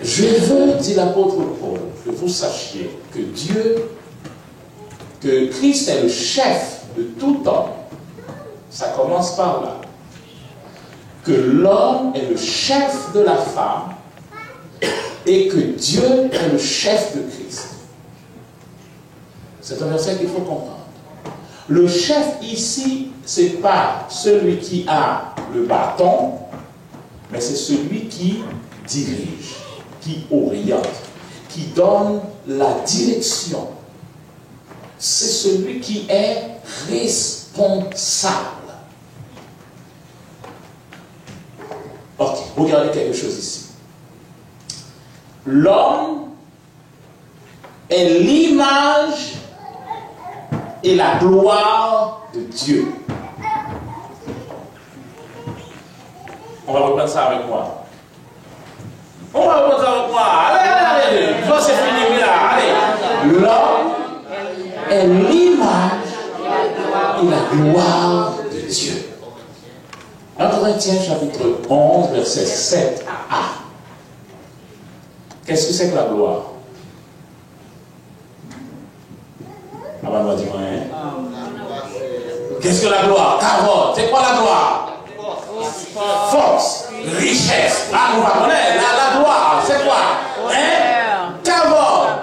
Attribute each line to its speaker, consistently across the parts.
Speaker 1: Je veux, dit l'apôtre Paul, que vous sachiez que que Christ est le chef de tout homme. Ça commence par là. Que l'homme est le chef de la femme et que Dieu est le chef de Christ. C'est un verset qu'il faut comprendre. Le chef ici, ce n'est pas celui qui a le bâton, mais c'est celui qui dirige, qui oriente, qui donne la direction. C'est celui qui est responsable. Ok, regardez quelque chose ici. L'homme est l'image et la gloire de Dieu. On va reprendre ça avec moi. On va reprendre ça avec moi. Allez. Je pense que c'est fini là. Allez. L'homme est l'image et la gloire de Dieu. 1 Corinthiens chapitre 11, verset 7 à A. Qu'est-ce que c'est que la gloire? Ah ben, on va dire rien. Qu'est-ce que la gloire? Carotte. C'est quoi la gloire? Force, richesse. Ah, on va connaître. La gloire, c'est quoi? Hein? Carotte.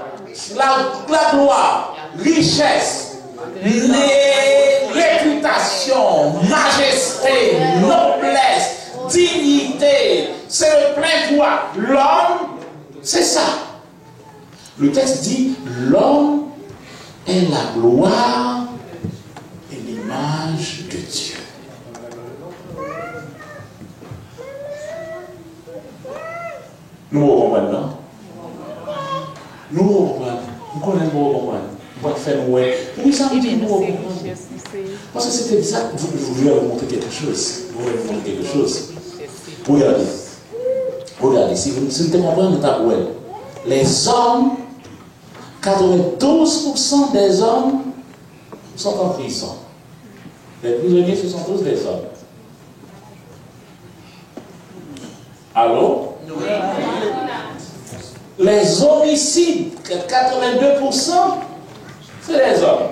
Speaker 1: La gloire, richesse, réputation, majesté, noblesse, dignité. C'est le plein pouvoir. L'homme, c'est ça. Le texte dit, l'homme est la gloire et l'image de Dieu. Nous comprenons maintenant. Nous comprenons. Nous connaissons, nous comprenons. Nous faire nous. Pourquoi ça nous dit nous comprenons? Parce que c'est exact. Je vais vous montrer quelque chose. Regardez. Regardez. Si vous ne comprenez pas, les hommes, 92% des hommes sont en prison. Les prisonniers, ce sont tous des hommes. Allô? Oui. Les homicides, 82%, c'est les hommes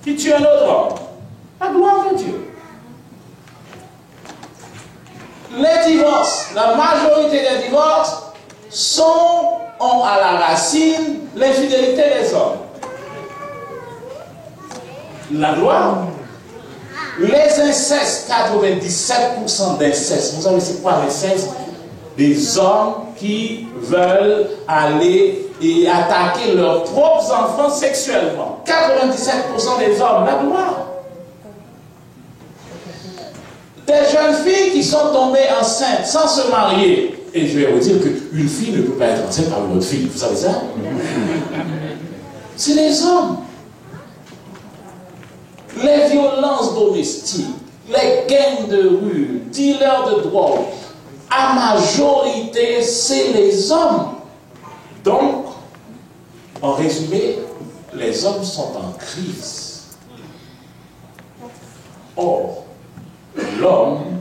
Speaker 1: qui tuent un autre homme. La gloire de Dieu. Les divorces, la majorité des divorces ont à la racine l'infidélité des hommes. La gloire. Les incestes, 97% d'incestes. Vous savez c'est quoi l'inceste? Des hommes qui veulent aller et attaquer leurs propres enfants sexuellement. 97% des hommes, la gloire. Des jeunes filles qui sont tombées enceintes sans se marier. Et je vais vous dire qu'une fille ne peut pas être enceinte par une autre fille. Vous savez ça? C'est les hommes. Les violences domestiques, les gangs de rue, dealers de drogue, à majorité, c'est les hommes. Donc, en résumé, les hommes sont en crise. Or, l'homme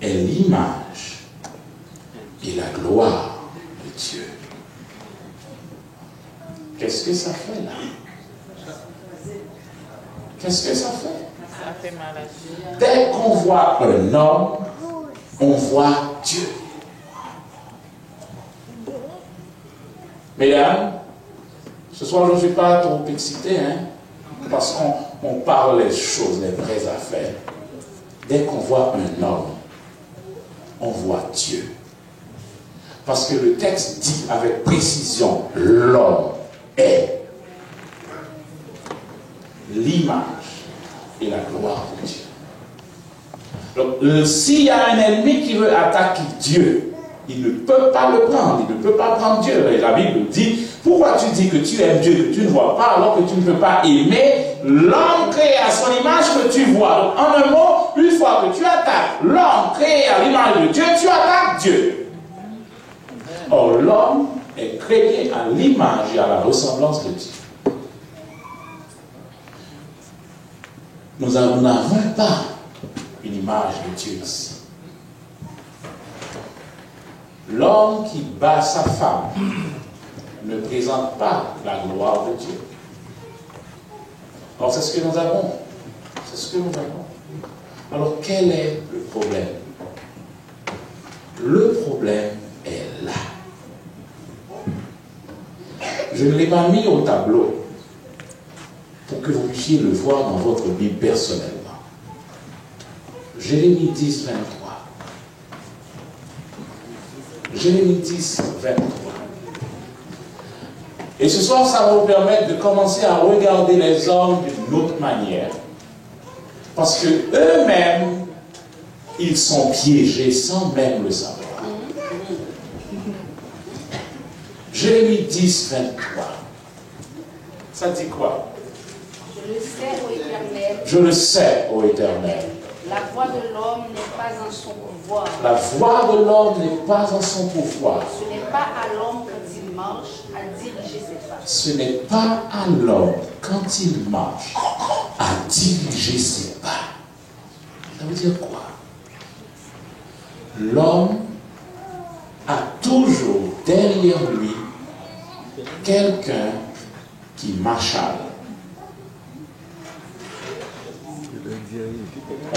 Speaker 1: est l'image et la gloire de Dieu. Qu'est-ce que ça fait là? Qu'est-ce que ça fait?
Speaker 2: Ça fait mal à Dieu.
Speaker 1: Dès qu'on voit un homme, on voit Dieu. Mesdames, ce soir je ne suis pas trop excité, parce qu'on parle les choses, les vraies affaires. Dès qu'on voit un homme, on voit Dieu. Parce que le texte dit avec précision, l'homme est l'image et la gloire de Dieu. Donc, s'il y a un ennemi qui veut attaquer Dieu, il ne peut pas le prendre, il ne peut pas prendre Dieu. Et la Bible dit, pourquoi tu dis que tu aimes Dieu que tu ne vois pas, alors que tu ne peux pas aimer l'homme créé à son image que tu vois. Donc, en un mot, une fois que tu attaques l'homme créé à l'image de Dieu, tu attaques Dieu. Or, l'homme est créé à l'image et à la ressemblance de Dieu. Nous n'avons pas une image de Dieu ici. L'homme qui bat sa femme ne présente pas la gloire de Dieu. Alors c'est ce que nous avons. C'est ce que nous avons. Alors quel est le problème? Le problème est là. Je ne l'ai pas mis au tableau pour que vous puissiez le voir dans votre Bible personnellement. Jérémie 10, 23. Jérémie 10, 23. Et ce soir, ça va vous permettre de commencer à regarder les hommes d'une autre manière. Parce que eux-mêmes, ils sont piégés sans même le savoir. Jérémie 10, 23. Ça dit quoi?
Speaker 3: Je le sais, ô Éternel.
Speaker 1: Je le sais, ô Éternel.
Speaker 3: La voix de l'homme n'est pas en son pouvoir.
Speaker 1: La voix de l'homme n'est pas en son pouvoir.
Speaker 3: Ce n'est pas à l'homme quand il marche à diriger ses pas.
Speaker 1: Ce n'est pas à l'homme quand il marche à diriger ses pas. Ça veut dire quoi? L'homme a toujours derrière lui quelqu'un qui marchale.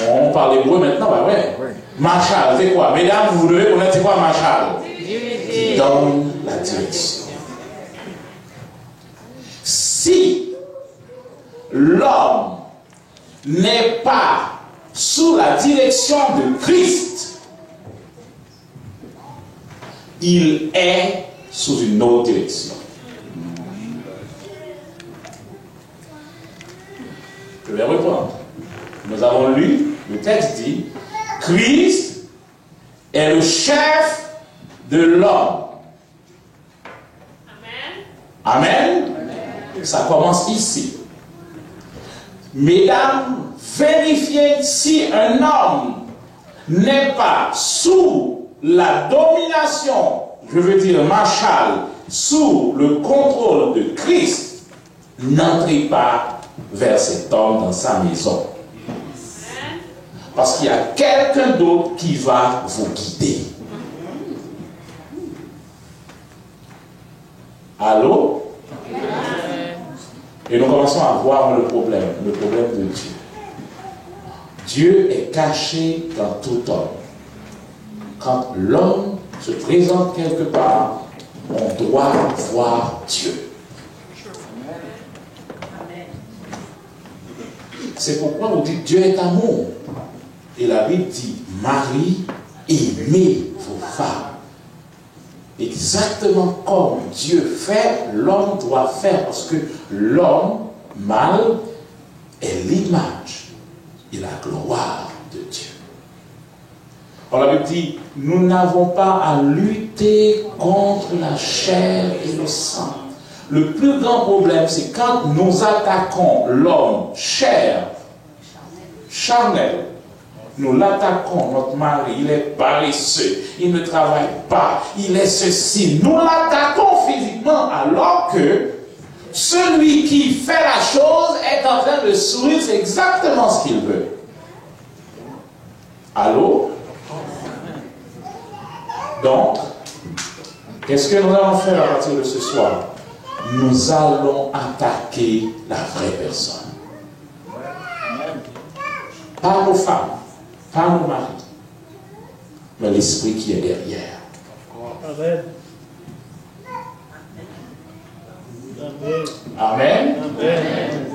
Speaker 1: On parle hébreu maintenant, bah ouais. Marshal, c'est quoi? Mesdames, vous devez connaître c'est quoi Marshal? Qui donne la direction. Si l'homme n'est pas sous la direction de Christ, il est sous une autre direction. Je vais reprendre. Nous avons lu, le texte dit, Christ est le chef de l'homme. Amen. Amen. Ça commence ici. Mesdames, vérifiez si un homme n'est pas sous la domination, je veux dire marshal, sous le contrôle de Christ, n'entrez pas vers cet homme dans sa maison. Parce qu'il y a quelqu'un d'autre qui va vous guider. Allô? Et nous commençons à voir le problème de Dieu. Dieu est caché dans tout homme. Quand l'homme se présente quelque part, on doit voir Dieu. C'est pourquoi on dit Dieu est amour. Et la Bible dit, Marie, aimez vos femmes. Exactement comme Dieu fait, l'homme doit faire. Parce que l'homme, mâle, est l'image et la gloire de Dieu. Alors la Bible dit, nous n'avons pas à lutter contre la chair et le sang. Le plus grand problème, c'est quand nous attaquons l'homme chair, charnel. Nous l'attaquons, notre mari, il est paresseux, il ne travaille pas, il est ceci. Nous l'attaquons physiquement alors que celui qui fait la chose est en train de sourire, c'est exactement ce qu'il veut. Allô? Donc, qu'est-ce que nous allons faire à partir de ce soir? Nous allons attaquer la vraie personne. Pas nos femmes, pas nos maris, mais l'esprit qui est derrière.
Speaker 4: Amen.
Speaker 1: Amen.
Speaker 4: Amen.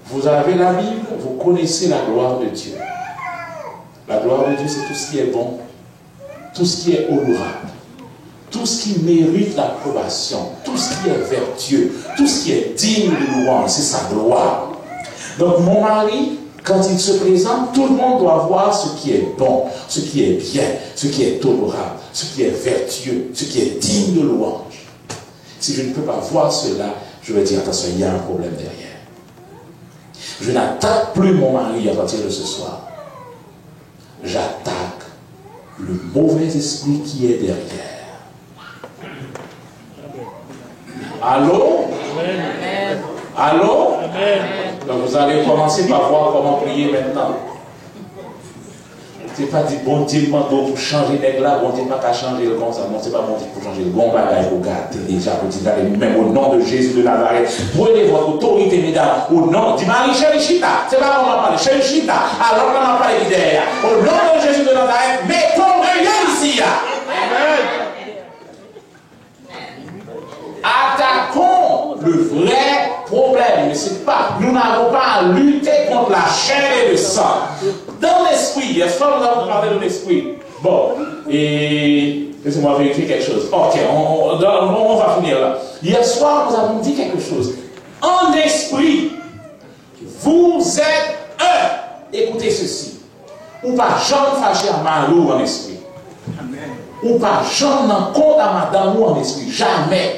Speaker 1: Vous avez la Bible, vous connaissez la gloire de Dieu. La gloire de Dieu, c'est tout ce qui est bon, tout ce qui est honorable, tout ce qui mérite l'approbation, tout ce qui est vertueux, tout ce qui est digne de louange, c'est sa gloire. Donc mon mari, quand il se présente, tout le monde doit voir ce qui est bon, ce qui est bien, ce qui est honorable, ce qui est vertueux, ce qui est digne de louange. Si je ne peux pas voir cela, je vais dire, attention, il y a un problème derrière. Je n'attaque plus mon mari à partir de ce soir. J'attaque le mauvais esprit qui est derrière. Allô?
Speaker 4: Amen.
Speaker 1: Allô?
Speaker 4: Amen.
Speaker 1: Donc vous allez commencer par voir comment prier maintenant. C'est pas dit bon Dieu pour changer les là, bon Dieu pas qu'à changer le comme ça. Non, c'est pas bon Dieu pour changer le bon bagage pour garder déjà, pour dire même au nom de Jésus de Nazareth. Prenez votre autorité, mesdames, au nom de Marie Chérichita. C'est pas comment on parle, Chérichita. Alors on va parler d'hier. Au nom de Jésus de Nazareth, mettons rien ici. Amen. Attaquons le vrai problème. Mais c'est pas, nous n'avons pas à lutter contre la chair et le sang. Dans l'esprit, hier soir nous avons parlé de l'esprit. Bon, et laissez-moi vérifier quelque chose. Ok, on va finir là. Hier soir nous avons dit quelque chose. En esprit, vous êtes un. Écoutez ceci. Ou pas jamais fâché à Malou en esprit. Ou pas jamais en compte à madame ou en esprit. Jamais.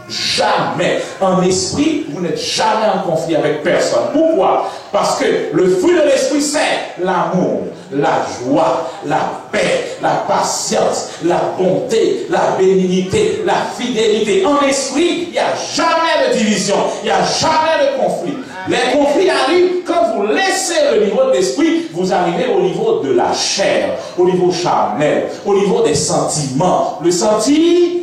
Speaker 1: Jamais. En esprit, vous n'êtes jamais en conflit avec personne. Pourquoi? Parce que le fruit de l'esprit, c'est l'amour, la joie, la paix, la patience, la bonté, la bénignité, la fidélité. En esprit, il n'y a jamais de division, il n'y a jamais de conflit. Les conflits arrivent quand vous laissez le niveau de l'esprit, vous arrivez au niveau de la chair, au niveau charnel, au niveau des sentiments. Le sentiment,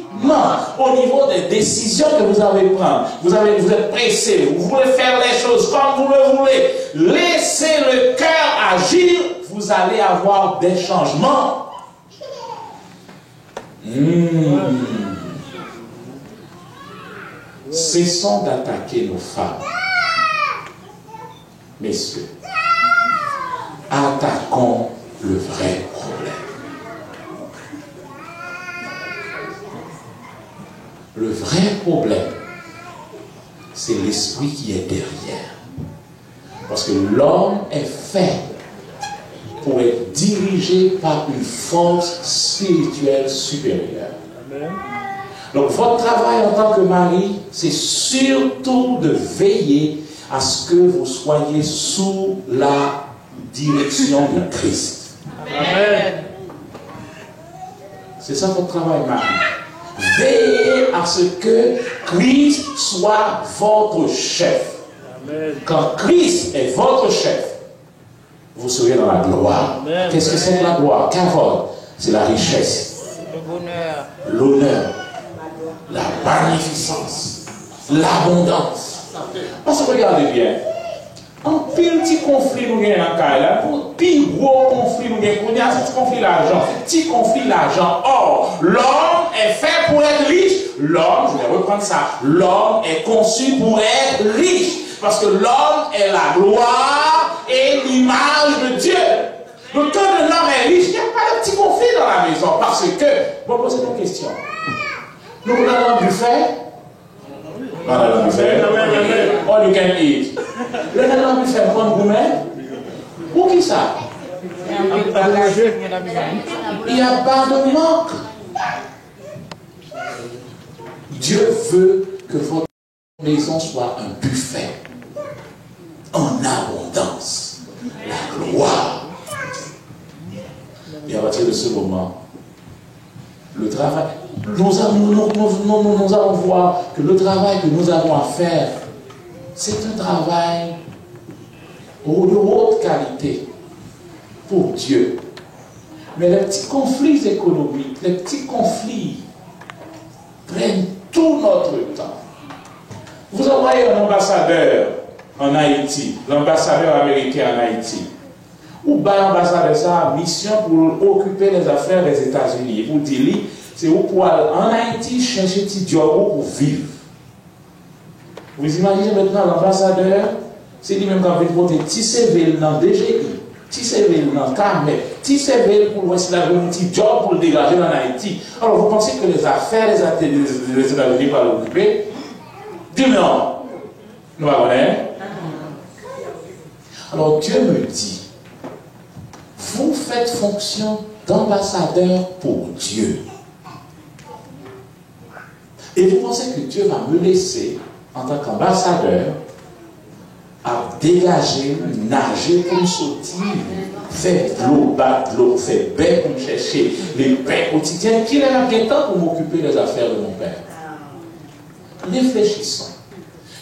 Speaker 1: au niveau des décisions que vous avez prendre, vous êtes pressé, vous voulez faire les choses comme vous le voulez, laissez le cœur agir, vous allez avoir des changements. Cessons d'attaquer nos femmes. Messieurs, attaquons le vrai problème. Le vrai problème, c'est l'esprit qui est derrière. Parce que l'homme est fait pour être dirigé par une force spirituelle supérieure. Amen. Donc votre travail en tant que mari, c'est surtout de veiller à ce que vous soyez sous la direction de Christ. Amen. C'est ça votre travail, mari. Veillez à ce que Christ soit votre chef. Amen. Quand Christ est votre chef, vous serez dans la gloire. Qu'est-ce que c'est que la gloire? Kavod, c'est la richesse,
Speaker 2: le bonheur,
Speaker 1: l'honneur, la magnificence, l'abondance. Parce que regardez bien, un petit conflit nous gagne en Kaila, un petit gros conflit nous gagne, petit conflit l'argent, petit conflit l'argent. Or, l'homme est fait pour être riche. L'homme, je vais reprendre ça, l'homme est conçu pour être riche. Parce que l'homme est la gloire et l'image de Dieu. Donc quand l'homme est riche, il n'y a pas de petit conflit dans la maison. Parce que, bon, posez une question. Nous allons dans le buffet. Dans le buffet. All you can eat. Le dans le buffet, prendre gourmet. Pour qui ça? Il n'y a pas de manque. Dieu veut que votre maison soit un buffet en abondance, la gloire. Et à partir de ce moment, le travail, nous allons voir que le travail que nous avons à faire, c'est un travail de haute qualité pour Dieu. Mais les petits conflits économiques, les petits conflits prennent tout notre temps. Vous envoyez un ambassadeur en Haïti, l'ambassadeur américain en Haïti, ou bien l'ambassadeur ça a mission pour occuper les affaires des États-Unis. Vous dites, c'est pour aller en Haïti chercher petit job pour vivre. Vous imaginez maintenant l'ambassadeur, c'est lui-même qui a voté petit CV dans DGI, petit CV dans Carmel, petit CV pour voir s'il a un petit job pour le dégager en Haïti. Alors vous pensez que les affaires des États-Unis vont l'occuper? Dis non. Nous allons connaître. Alors Dieu me dit, vous faites fonction d'ambassadeur pour Dieu. Et vous pensez que Dieu va me laisser, en tant qu'ambassadeur, à dégager, nager pour me sortir, faire de l'eau, battre de l'eau, faire bain pour me chercher les pains quotidiens, qu'il a bien temps pour m'occuper des affaires de mon père. Réfléchissons.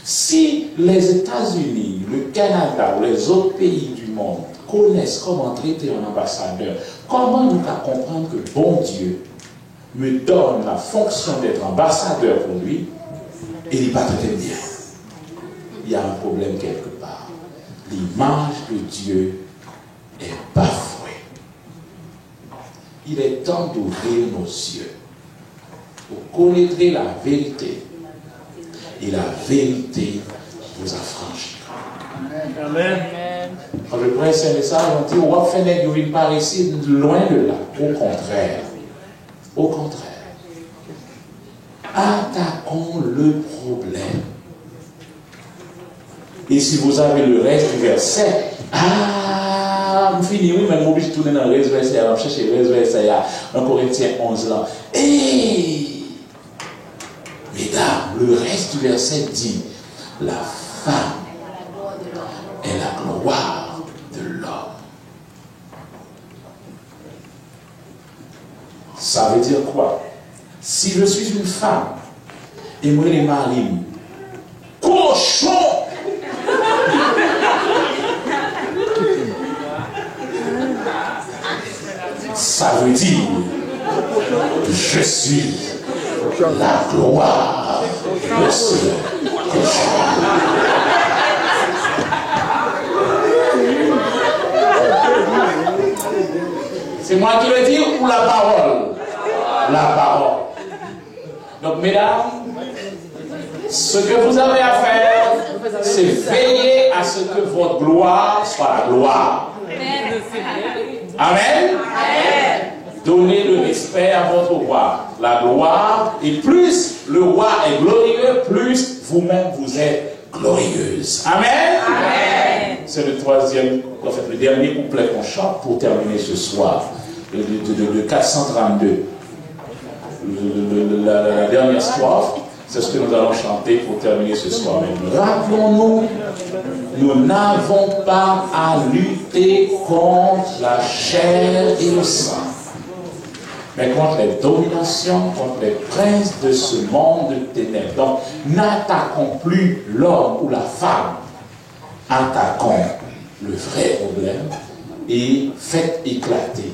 Speaker 1: Si les États-Unis, le Canada ou les autres pays du monde connaisse comment traiter un ambassadeur, comment nous comprendre que bon Dieu me donne la fonction d'être ambassadeur pour lui et il n'est pas traité bien. Il y a un problème quelque part. L'image de Dieu est bafouée. Il est temps d'ouvrir nos yeux. Vous connaîtrez la vérité et la vérité vous affranchira.
Speaker 4: Amen.
Speaker 1: Quand je prêche un message, on dit, on va faire une vie par ici, loin de là. Au contraire. Au contraire. Attaquons le problème. Et si vous avez le reste du verset, je finis, oui, mais je m'oblige de tourner dans le reste du verset, je vais chercher le reste du verset, en Corinthiens 11 là. Et, mesdames, le reste du verset dit, la femme est la gloire de l'homme. Ça veut dire quoi? Si je suis une femme, et moi les maris, cochon! Ça veut dire, je suis la gloire de ce cochon. C'est moi qui le dis ou la parole? La parole. Donc, mesdames, ce que vous avez à faire, c'est veiller à ce que votre gloire soit la gloire. Amen. Donnez le respect à votre roi. La gloire, et plus le roi est glorieux, plus vous-même vous êtes glorieuse. Amen. C'est le troisième, en fait, le dernier couplet qu'on chante pour terminer ce soir. Le 432. La dernière strophe, c'est ce que nous allons chanter pour terminer ce soir. Mais rappelons-nous, nous n'avons pas à lutter contre la chair et le sang, mais contre les dominations, contre les princes de ce monde de ténèbres. Donc, n'attaquons plus l'homme ou la femme, attaquons le vrai problème et faites éclater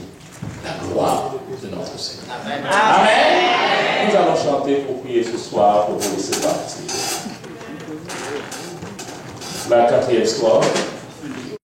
Speaker 1: la gloire de notre Seigneur. Amen. Amen. Nous allons chanter pour prier ce soir, pour vous laisser partir. La quatrième strophe.